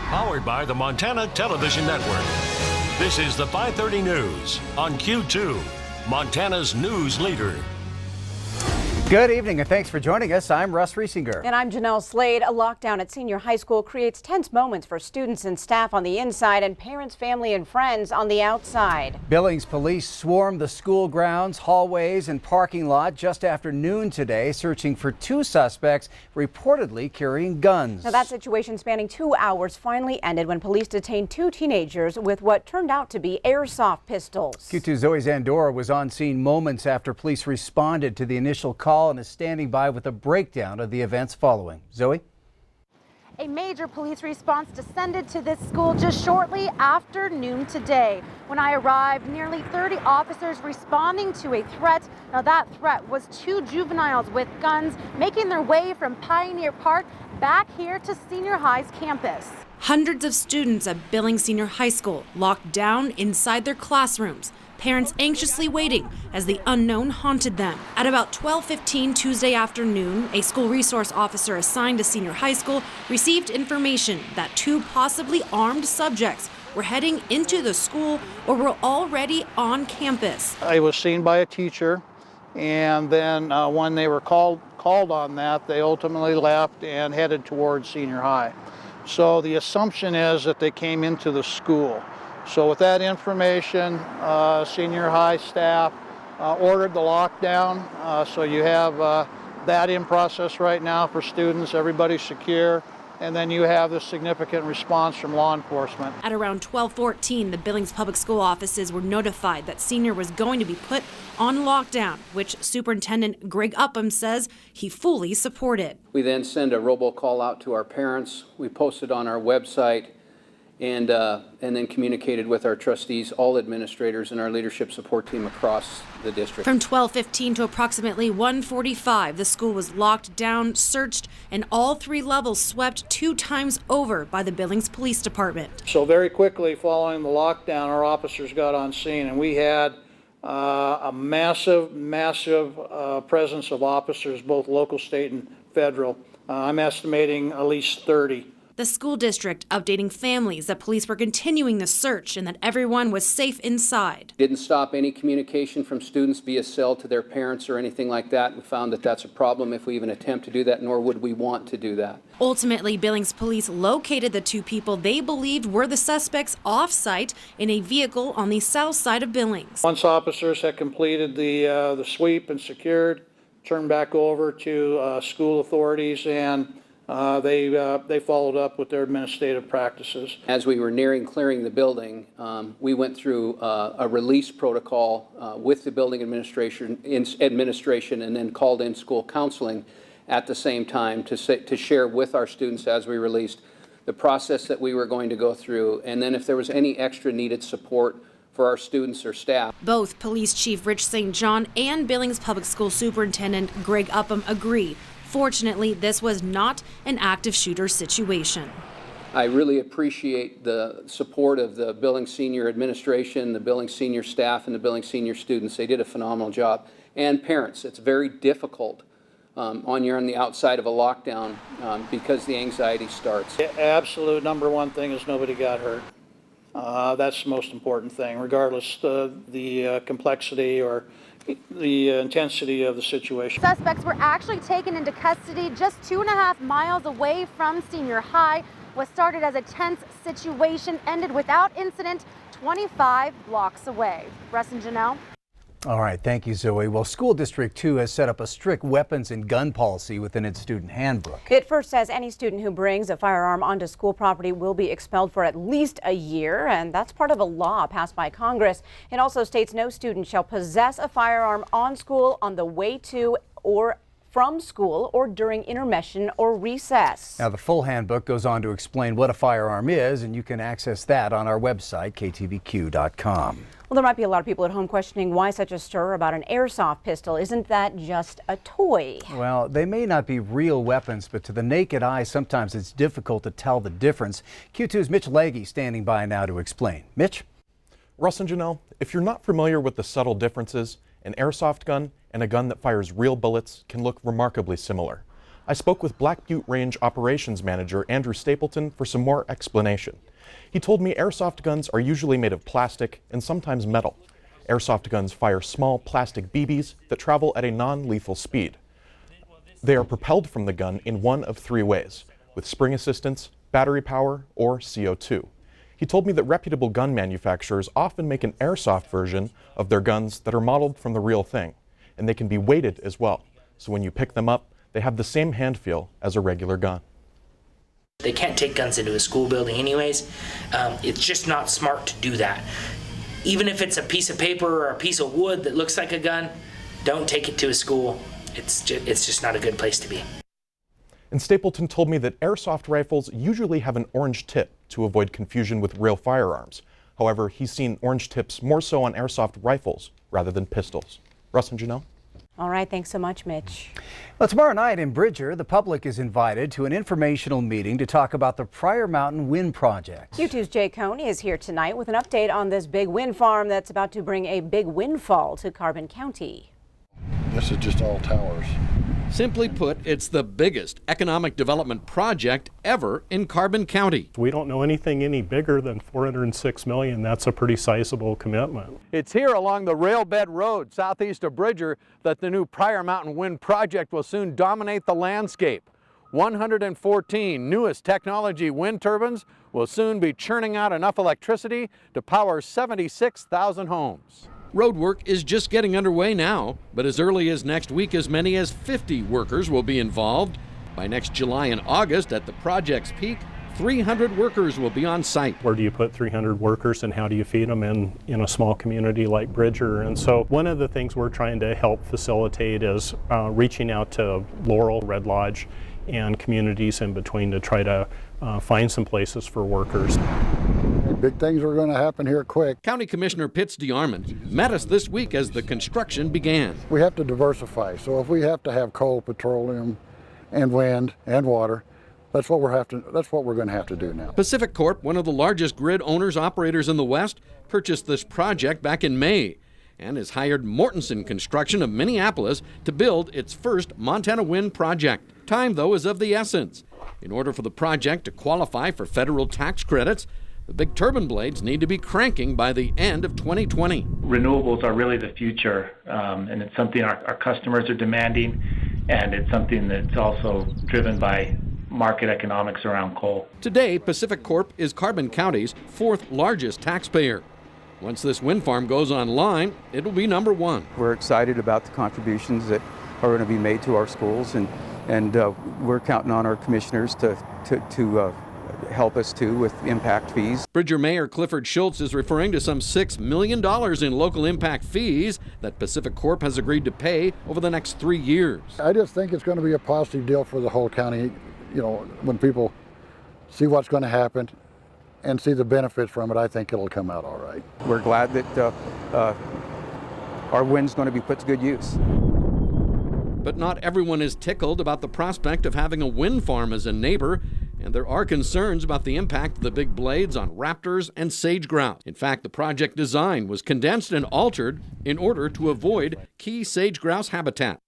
Powered by the Montana Television Network. This is the 5:30 News on Q2, Montana's news leader. Good evening and thanks for joining us. I'm Russ Riesinger. And I'm Jeanelle Slade. A lockdown at senior high school creates tense moments for students and staff on the inside and parents, family and friends on the outside. Billings police swarmed the school grounds, hallways and parking lot just after noon today, searching for two suspects reportedly carrying guns. Now, that situation spanning 2 hours finally ended when police detained two teenagers with what turned out to be airsoft pistols. Q2's Zoe Zandora was on scene moments after police responded to the initial call and is standing by with a breakdown of the events following. Zoe? A major police response descended to this school just shortly after noon today. When I arrived, nearly 30 officers responding to a threat. Now that threat was two juveniles with guns making their way from Pioneer Park back here to Senior High's campus. Hundreds of students at Billings Senior High School locked down inside their classrooms. Parents anxiously waiting as the unknown haunted them. At about 12:15 Tuesday afternoon, a school resource officer assigned to Senior High School received information that two possibly armed subjects were heading into the school or were already on campus. I was seen by a teacher, and then when they were called on that, they ultimately left and headed towards Senior High. So the assumption is that they came into the school. So with that information, Senior High staff ordered the lockdown. So you have that in process right now for students, everybody's secure. And then you have the significant response from law enforcement. At around 12:14, the Billings Public School offices were notified that Senior was going to be put on lockdown, which Superintendent Greg Upham says he fully supported. We then send a robocall out to our parents. We post it on our website. And then communicated with our trustees, all administrators, and our leadership support team across the district. From 12:15 to approximately 1:45, the school was locked down, searched, and all three levels swept 2 times over by the Billings Police Department. So very quickly following the lockdown, our officers got on scene, and we had a massive presence of officers, both local, state, and federal. I'm estimating at least 30. The school district updating families that police were continuing the search and that everyone was safe inside. Didn't stop any communication from students via cell to their parents or anything like that. We found that that's a problem if we even attempt to do that, nor would we want to do that. Ultimately, Billings police located the two people they believed were the suspects off-site in a vehicle on the south side of Billings. Once officers had completed the sweep and secured, turned back over to school authorities, and they followed up with their administrative practices. As we were nearing clearing the building, we went through a release protocol with the building administration and then called in school counseling at the same time to share with our students as we released the process that we were going to go through, and then if there was any extra needed support for our students or staff. Both Police Chief Rich St. John and Billings Public School Superintendent Greg Upham agree. Fortunately, this was not an active shooter situation. I really appreciate the support of the Billings Senior Administration, the Billings Senior staff, and the Billings Senior students. They did a phenomenal job. And parents, it's very difficult you're on the outside of a lockdown because the anxiety starts. The absolute number one thing is nobody got hurt. That's the most important thing, regardless of the complexity or the intensity of the situation. Suspects were actually taken into custody just 2.5 miles away from Senior High. What started as a tense situation ended without incident 25 blocks away. Russ and Jeanelle. All right, thank you, Zoe. Well, School District 2 has set up a strict weapons and gun policy within its student handbook. It first says any student who brings a firearm onto school property will be expelled for at least a year, and that's part of a law passed by Congress. It also states no student shall possess a firearm on school, on the way to or from school, or during intermission or recess. Now, the full handbook goes on to explain what a firearm is, and you can access that on our website, ktvq.com. Well, there might be a lot of people at home questioning why such a stir about an airsoft pistol. Isn't that just a toy? Well, they may not be real weapons, but to the naked eye, sometimes it's difficult to tell the difference. Q2's Mitch Legge standing by now to explain. Mitch? Russ and Jeanelle, if you're not familiar with the subtle differences, an airsoft gun and a gun that fires real bullets can look remarkably similar. I spoke with Black Butte Range Operations Manager Andrew Stapleton for some more explanation. He told me airsoft guns are usually made of plastic and sometimes metal. Airsoft guns fire small plastic BBs that travel at a non-lethal speed. They are propelled from the gun in one of three ways, with spring assistance, battery power, or CO2. He told me that reputable gun manufacturers often make an airsoft version of their guns that are modeled from the real thing, and they can be weighted as well. So when you pick them up, they have the same hand feel as a regular gun. They can't take guns into a school building anyways. It's just not smart to do that. Even if it's a piece of paper or a piece of wood that looks like a gun, don't take it to a school. It's just not a good place to be. And Stapleton told me that airsoft rifles usually have an orange tip to avoid confusion with real firearms. However, he's seen orange tips more so on airsoft rifles rather than pistols. Russ and Jeanelle? All right, thanks so much, Mitch. Well, tomorrow night in Bridger, the public is invited to an informational meeting to talk about the Pryor Mountain Wind Project. Q2's Jay Coney is here tonight with an update on this big wind farm that's about to bring a big windfall to Carbon County. This is just all towers. Simply put, it's the biggest economic development project ever in Carbon County. We don't know anything any bigger than $406 million. That's a pretty sizable commitment. It's here along the Railbed Road southeast of Bridger that the new Pryor Mountain Wind Project will soon dominate the landscape. 114 newest technology wind turbines will soon be churning out enough electricity to power 76,000 homes. Roadwork is just getting underway now, but as early as next week, as many as 50 workers will be involved. By next July and August, at the project's peak, 300 workers will be on site. Where do you put 300 workers and how do you feed them in a small community like Bridger? And so one of the things we're trying to help facilitate is reaching out to Laurel, Red Lodge, and communities in between to try to find some places for workers. Big things are going to happen here quick. County Commissioner Pitts DeArmond met us this week as the construction began. We have to diversify, so if we have to have coal, petroleum, and wind and water, that's what we're going to have to do now. Pacific Corp, one of the largest grid owners operators in the West, purchased this project back in May and has hired Mortensen Construction of Minneapolis to build its first Montana wind project. Time, though, is of the essence. In order for the project to qualify for federal tax credits, the big turbine blades need to be cranking by the end of 2020. Renewables are really the future, and it's something our customers are demanding, and it's something that's also driven by market economics around coal. Today, Pacific Corp is Carbon County's fourth largest taxpayer. Once this wind farm goes online, it'll be number one. We're excited about the contributions that are going to be made to our schools, and we're counting on our commissioners to help us too with impact fees. Bridger Mayor Clifford Schultz is referring to some $6 million in local impact fees that Pacific Corp has agreed to pay over the next 3 years. I just think it's going to be a positive deal for the whole county, you know, when people see what's going to happen and see the benefits from it. I think it'll come out all right. We're glad that our wind's going to be put to good use. But not everyone is tickled about the prospect of having a wind farm as a neighbor, and there are concerns about the impact of the big blades on raptors and sage-grouse. In fact, the project design was condensed and altered in order to avoid key sage-grouse habitat.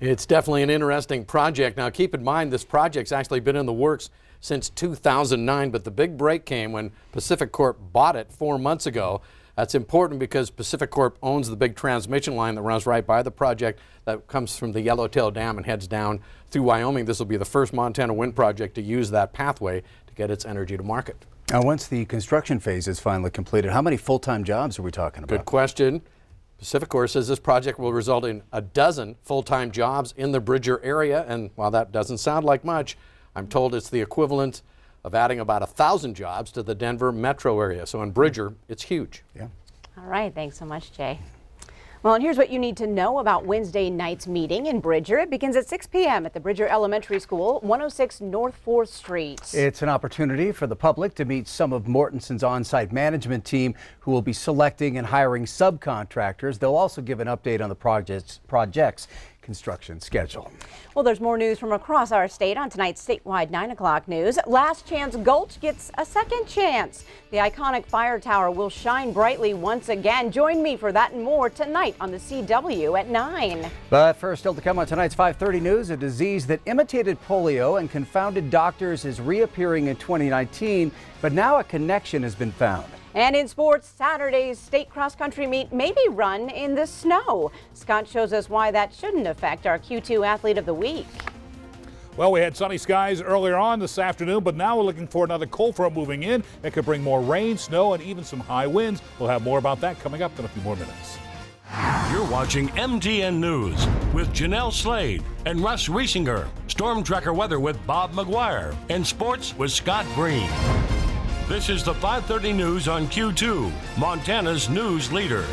It's definitely an interesting project. Now, keep in mind, this project's actually been in the works since 2009, but the big break came when Pacific Corp bought it 4 months ago. That's important because Pacific Corp owns the big transmission line that runs right by the project that comes from the Yellowtail Dam and heads down through Wyoming. This will be the first Montana wind project to use that pathway to get its energy to market. Now, once the construction phase is finally completed, how many full-time jobs are we talking about? Good question. Pacific Corp says this project will result in 12 full-time jobs in the Bridger area, and while that doesn't sound like much, I'm told it's the equivalent of adding about 1,000 jobs to the Denver metro area. So in Bridger, it's huge. Yeah. All right, thanks so much, Jay. Well, and here's what you need to know about Wednesday night's meeting in Bridger. It begins at 6 p.m. at the Bridger Elementary School, 106 North 4th Street. It's an opportunity for the public to meet some of Mortensen's on-site management team who will be selecting and hiring subcontractors. They'll also give an update on the projects. construction schedule. Well, there's more news from across our state on tonight's statewide 9 o'clock news. Last Chance Gulch gets a second chance. The iconic fire tower will shine brightly once again. Join me for that and more tonight on the CW at 9. But first, still to come on tonight's 5:30 news, a disease that imitated polio and confounded doctors is reappearing in 2019, but now a connection has been found. And in sports, Saturday's state cross-country meet may be run in the snow. Scott shows us why that shouldn't affect our Q2 Athlete of the Week. Well, we had sunny skies earlier on this afternoon, but now we're looking for another cold front moving in. It could bring more rain, snow, and even some high winds. We'll have more about that coming up in a few more minutes. You're watching MTN News with Jeanelle Slade and Russ Riesinger. Storm Tracker weather with Bob McGuire. And sports with Scott Green. This is the 5:30 news on Q2, Montana's news leader.